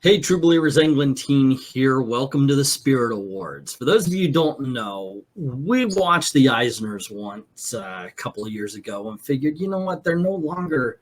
Hey, True Believers, Englentine here. Welcome to the Spirit Awards. For those of you who don't know, we watched the Eisners once a couple of years ago and figured, you know what, they're no longer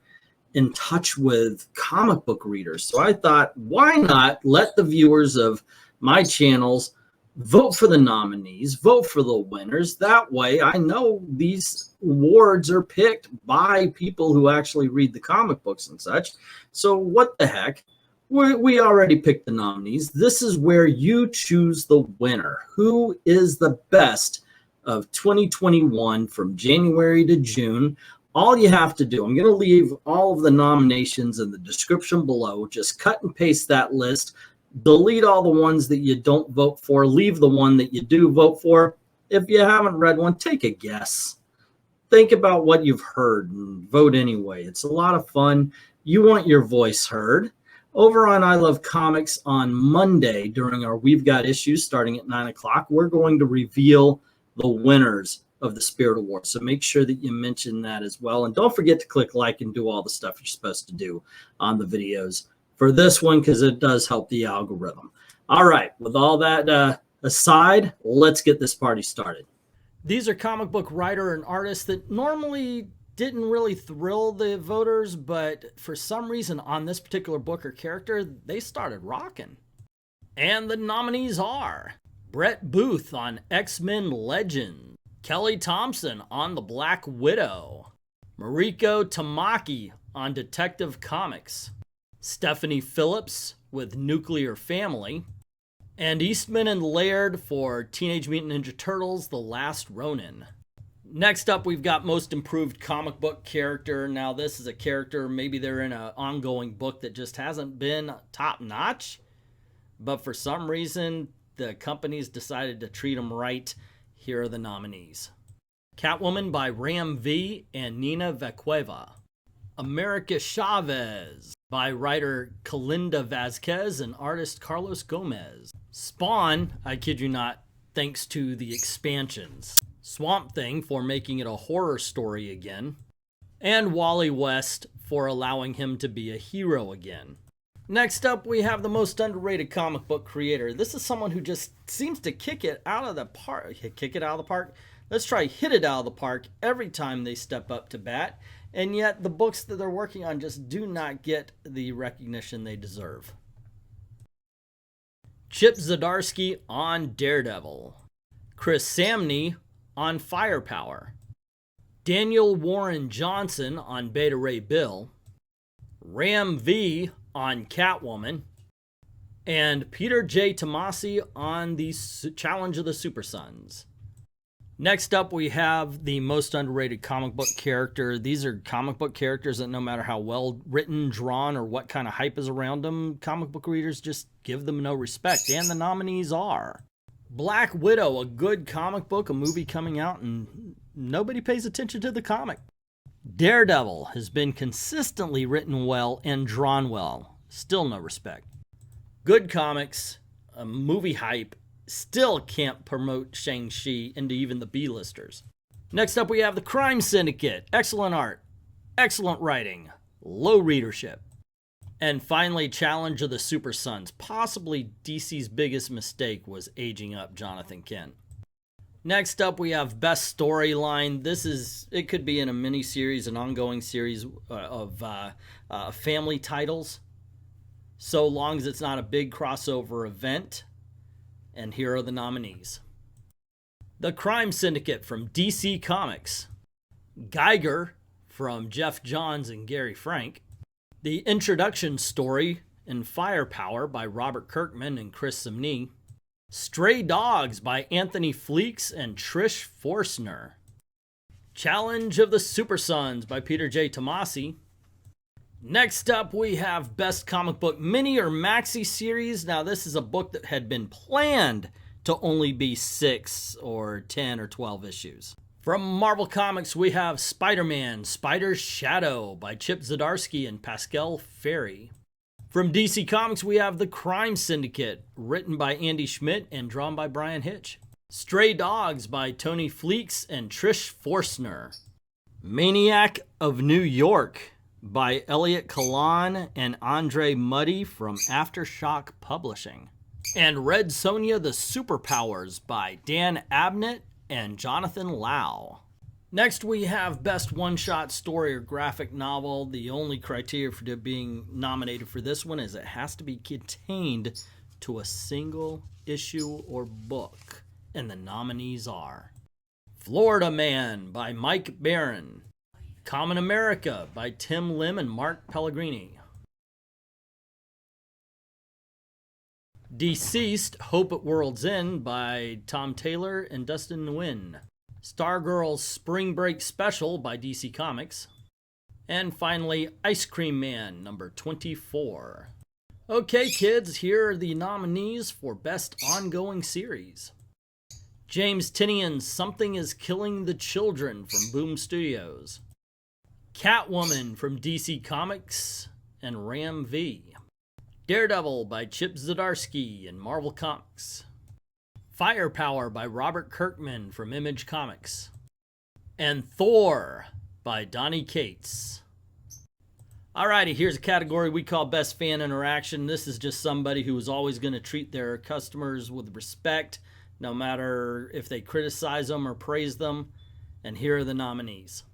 in touch with comic book readers. So I thought, why not let the viewers of my channels vote for the nominees, vote for the winners. That way I know these awards are picked by people who actually read the comic books and such. So what the heck? We already picked the nominees. This is where you choose the winner. Who is the best of 2021 from January to June? All you have to do, I'm going to leave all of the nominations in the description below. Just cut and paste that list. Delete all the ones that you don't vote for. Leave the one that you do vote for. If you haven't read one, take a guess. Think about what you've heard and vote anyway. It's a lot of fun. You want your voice heard. Over on I Love Comics on Monday during our We've Got Issues starting at 9 o'clock, we're going to reveal the winners of the Spirit Award. So make sure that you mention that as well. And don't forget to click like and do all the stuff you're supposed to do on the videos for this one because it does help the algorithm. All right, with all that aside, let's get this party started. These are comic book writer and artists that normally didn't really thrill the voters, but for some reason on this particular book or character, they started rocking. And the nominees are Brett Booth on X-Men Legends, Kelly Thompson on The Black Widow, Mariko Tomaki on Detective Comics, Stephanie Phillips with Nuclear Family, and Eastman and Laird for Teenage Mutant Ninja Turtles: The Last Ronin. Next up, we've got Most Improved Comic Book Character. Now, this is a character, maybe they're in an ongoing book that just hasn't been top-notch, but for some reason, the company's decided to treat them right. Here are the nominees. Catwoman by Ram V and Nina Vaqueva. America Chavez by writer Kalinda Vazquez and artist Carlos Gomez. Spawn, I kid you not, thanks to the expansions. Swamp Thing for making it a horror story again, and Wally West for allowing him to be a hero again. Next up, we have the most underrated comic book creator. This is someone who just seems to kick it out of the park. Kick it out of the park? Let's try hit it out of the park every time they step up to bat, and yet the books that they're working on just do not get the recognition they deserve. Chip Zdarsky on Daredevil. Chris Samnee on Firepower, Daniel Warren Johnson on Beta Ray Bill, Ram V on Catwoman, and Peter J. Tomasi on the Challenge of the Super Sons. Next up, we have the most underrated comic book character. These are comic book characters that no matter how well written, drawn, or what kind of hype is around them, comic book readers just give them no respect. And the nominees are Black Widow, a good comic book, a movie coming out, and nobody pays attention to the comic. Daredevil has been consistently written well and drawn well. Still no respect. Good comics, a movie hype, still can't promote Shang Chi into even the B-listers. Next up, we have the Crime Syndicate. Excellent art, excellent writing, low readership. And finally, Challenge of the Super Sons. Possibly DC's biggest mistake was aging up Jonathan Kent. Next up, we have Best Storyline. It could be in a mini-series, an ongoing series of family titles, so long as it's not a big crossover event. And here are the nominees. The Crime Syndicate from DC Comics. Geiger from Jeff Johns and Gary Frank. The Introduction Story in Firepower by Robert Kirkman and Chris Samnee. Stray Dogs by Anthony Fleeks and Trish Forstner. Challenge of the Super Sons by Peter J. Tomasi. Next up, we have Best Comic Book Mini or Maxi Series. Now, this is a book that had been planned to only be 6 or 10 or 12 issues. From Marvel Comics, we have Spider-Man, Spider's Shadow by Chip Zdarsky and Pascal Ferry. From DC Comics, we have The Crime Syndicate, written by Andy Schmidt and drawn by Brian Hitch. Stray Dogs by Tony Fleeks and Trish Forstner. Maniac of New York by Elliot Kalan and Andre Muddy from Aftershock Publishing. And Red Sonja, The Superpowers by Dan Abnett and Jonathan Lau. Next, we have Best One-Shot Story or Graphic Novel. The only criteria for being nominated for this one is it has to be contained to a single issue or book. And the nominees are Florida Man by Mike Barron, Common America by Tim Lim and Mark Pellegrini, Deceased, Hope at World's End by Tom Taylor and Dustin Nguyen, Stargirl's Spring Break Special by DC Comics, and finally Ice Cream Man number 24. Okay kids, here are the nominees for Best Ongoing Series. James Tynion's Something is Killing the Children from Boom Studios, Catwoman from DC Comics and Ram V, Daredevil by Chip Zdarsky and Marvel Comics, Firepower by Robert Kirkman from Image Comics, and Thor by Donny Cates. Alrighty, here's a category we call Best Fan Interaction. This is just somebody who is always going to treat their customers with respect, no matter if they criticize them or praise them. And here are the nominees.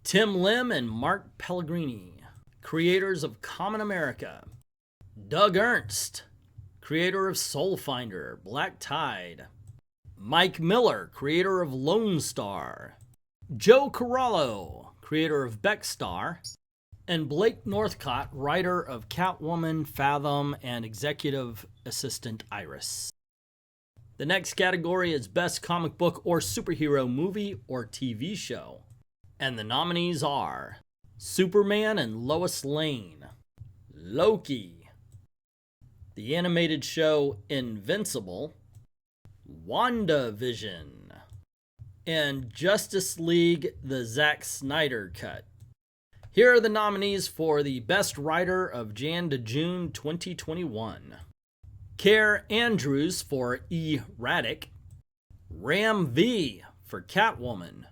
Tim Lim and Mark Pellegrini, creators of Common America. Doug Ernst, creator of Soul Finder, Black Tide. Mike Miller, creator of Lone Star. Joe Corallo, creator of Beckstar. And Blake Northcott, writer of Catwoman, Fathom, and executive assistant Iris. The next category is Best Comic Book or Superhero Movie or TV Show. And the nominees are Superman and Lois Lane, Loki, the animated show Invincible, WandaVision, and Justice League, the Zack Snyder cut. Here are the nominees for the Best Writer of Jan to June 2021. Care Andrews for Erratic, Ram V for Catwoman,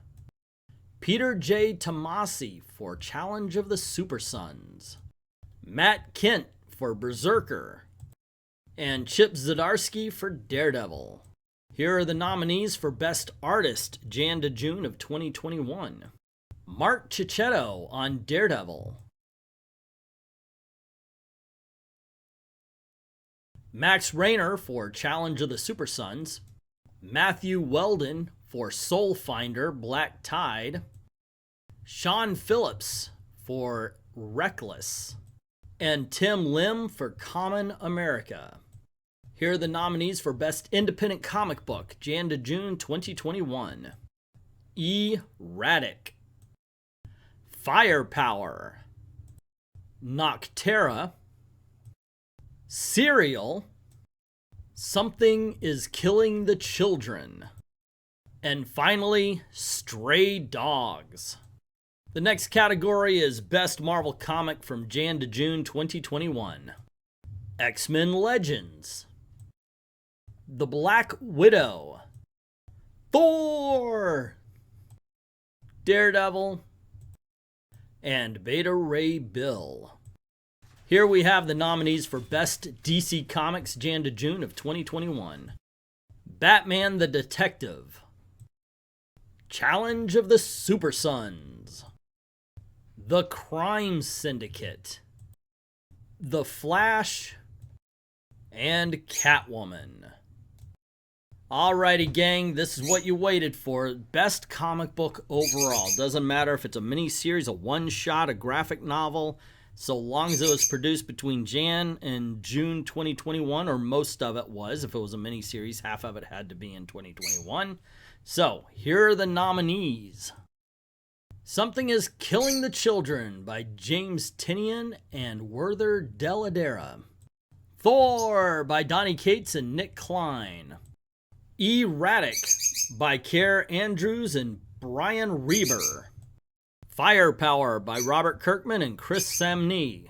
Peter J. Tomasi for Challenge of the Super Sons, Matt Kent for Berserker, and Chip Zdarsky for Daredevil. Here are the nominees for Best Artist Jan to June of 2021. Mark Cicchetto on Daredevil, Max Rayner for Challenge of the Super Sons, Matthew Weldon for Soul Finder, Black Tide, Sean Phillips for Reckless, and Tim Lim for Common America. Here are the nominees for Best Independent Comic Book, Jan to June 2021. Erratic, Firepower, Noctera, Serial, Something is Killing the Children, and finally, Stray Dogs. The next category is Best Marvel Comic from Jan to June 2021. X-Men Legends, The Black Widow, Thor, Daredevil, and Beta Ray Bill. Here we have the nominees for Best DC Comics Jan to June of 2021. Batman the Detective, Challenge of the Super Sons, The Crime Syndicate, The Flash, and Catwoman. Alrighty gang, this is what you waited for. Best comic book overall. Doesn't matter if it's a miniseries, a one-shot, a graphic novel, so long as it was produced between Jan and June 2021, or most of it was. If it was a miniseries, half of it had to be in 2021. So, here are the nominees. Something is Killing the Children by James Tynion and Werther Dell'Edera. Thor by Donny Cates and Nick Klein. Erratic by Care Andrews and Brian Reber. Firepower by Robert Kirkman and Chris Samnee.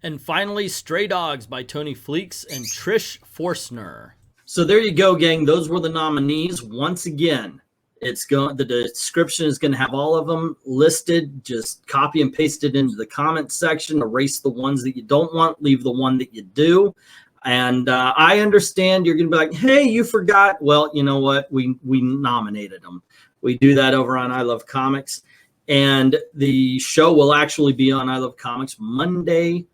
And finally, Stray Dogs by Tony Fleeks and Trish Forstner. So there you go, gang. Those were the nominees. Once again, It's going. The description is going to have all of them listed. Just copy and paste it into the comment section. Erase the ones that you don't want. Leave the one that you do. And I understand you're going to be like, hey, you forgot. Well, you know what? We nominated them. We do that over on I Love Comics. And the show will actually be on I Love Comics Monday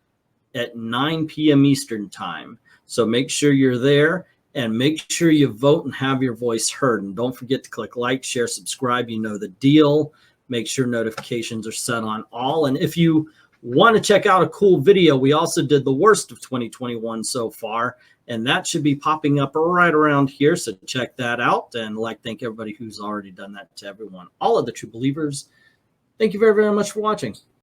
at 9 p.m. Eastern time. So make sure you're there. And make sure you vote and have your voice heard. And don't forget to click like, share, subscribe. You know the deal. Make sure notifications are set on all. And if you want to check out a cool video, we also did the worst of 2021 so far. And that should be popping up right around here. So check that out. And thank everybody who's already done that. To everyone, all of the true believers. Thank you very, very much for watching.